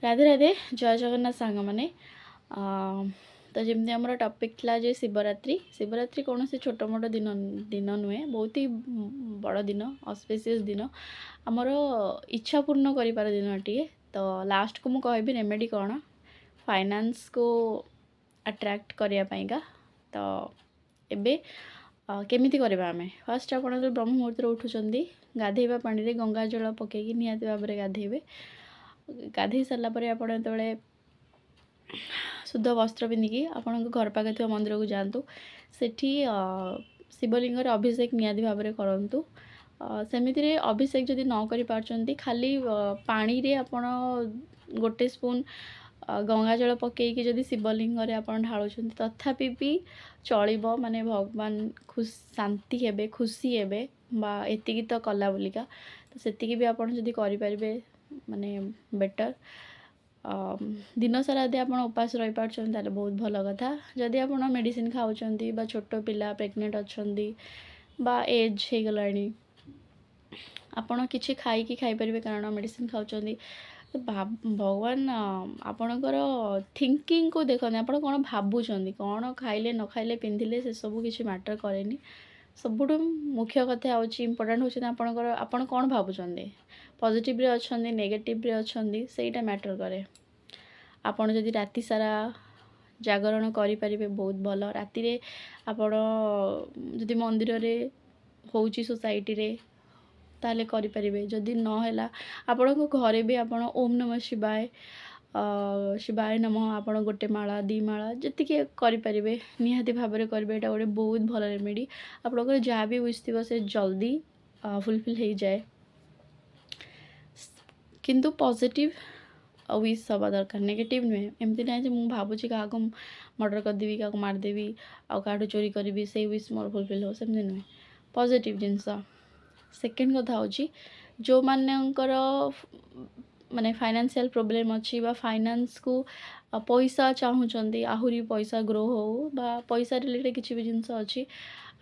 राधे राधे जय जगन्नाथ सांग मैंने तो जमी आम टपिक था जे शिवरात्रि शिवरात्रि कौन से छोट मोट दिन दिन नुहे बहुत ही बड़ दिन ऑस्पिशियस दिन आमर इच्छा पूर्ण कर दिन टे तो लास्ट को मुझे कहि रेमेडी कौन फाइनेंस को अट्रैक्ट करने तो एबे केमिति करबा आमे फर्स्ट आप ब्रह्म मुहूर्त उठुचंदी गाधेबा पानी रे गंगा जल पकेकी निहाती भाव में गाधेबे गाधे सारा पर आप शुद्ध वस्त्र पिंधिकी आपण घर पाखे थी मंदिर को जातु सेठी शिवलिंग अभिषेक निहाती भाव में करूँ सेमिति अभिषेक जदि न कर खाली पानी रे आपण गोटे स्पून गंगा जल पकईकि जदि शिवलिंग आप ढालुं तथापि भी चलो माने भगवान खुश शांति हेबे खुशी हेबे बा एतिकी तो कला बोलिका तो सेतिकी भी आप करें माने बेटर दिन सारा यदि आप उपास रही पार्छन बहुत भल कथा जदि आप मेडिसिन खाऊँच बा छोट पिला प्रेग्नेंट अच्छा बा एज हो गलानी आपण किसी खाई खाईपर कारण मेडिसिन खाऊँच तो भगवान आपणकर थिंकिंग को देखते आप कौन भावुं कौन खाइले न खाइले पिंधिले से सब किसी मैटर कैनि सबुठ मुख्य कथा हूँ इम्पोर्टाट हूँ आपणकर आपण कौन भावुं पॉजिटिव रे अच्छा नेगेटिव रे अच्छा सेटा मैटर करे आपण जदि राति सारा जागरण करें बहुत भल राति आपण जदि मंदिर रे होची सोसाइटी रे ताले करें जदि नहला आपण घरे भी आपण ओम नमः शिवाय शिवाय नमः आप गोटे माला दी माला जी करें निहाती भाव में करेंगे यहाँ गोटे बहुत भल रेमेडी आपंकर जहाँ भी विश थी से जल्दी फुलफिल हो जाए किंतु पॉजिटिव विश हवा दरकार नेगेटिव नुहे एमती ना मुझे भावुँ क्या मर्डर करदेवी क्या मारदेवी आ चोरी करी से विश मोर फुलफिल हो सेमती नुहे पॉजिटिव जिनस सेकेंड कथा हूँ जो मानकर माने फाइनेंशियल प्रोब्लेम अच्छी बा फाइनेंस को पैसा चाहूँगी आहुरी पैसा ग्रो हो बा पैसा रिलेटेड किसी भी जिनस अच्छी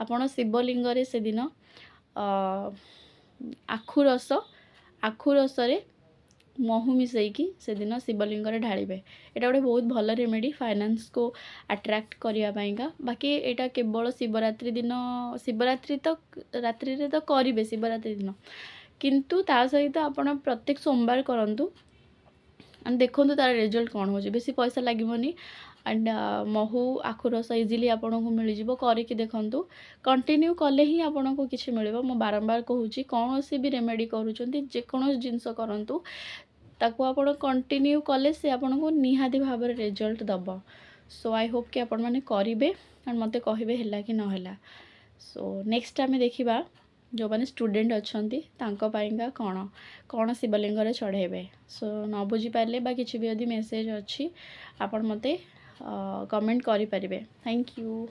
आपड़ शिवलिंग से दिन आखु रस महू मिसईकी से दिन शिवलिंग ढालिबे एटा गोटे बहुत भल रेमेडी फाइनेंस को अट्रैक्ट करने बाकी यहाँ केवल शिवरात्रि दिन शिवरात्रि तो रात्रि रे तो करेंगे शिवरात्रि दिन किंतु ता सहित आपण प्रत्येक सोमवार करूँ एंड देखो तार रिजल्ट कौन हो बेसी पैसा लगे एंड महू आखु रस इजिली आपको मिल जाव करके देखूँ कंटिन्यू कले ही आपन को किसी मिल मो बारंबार कहूँ कौन सी भी रेमेडी करों जिनस करूँ ताकू आप कंटिन्यू कले से आपन को निहाती भाव में रिजल्ट दब सो आई होप कि आपण मैंने करेंगे एंड मत कहे है कि नहला सो नेक्स्ट आम देखा जो मैंने स्टूडेंट अच्छा कौन कौन शिवलिंग चढ़ेबे सो न बुझीपारे बा किसी भी यदि मेसेज अच्छी आपण मते कमेंट करें। Thank you.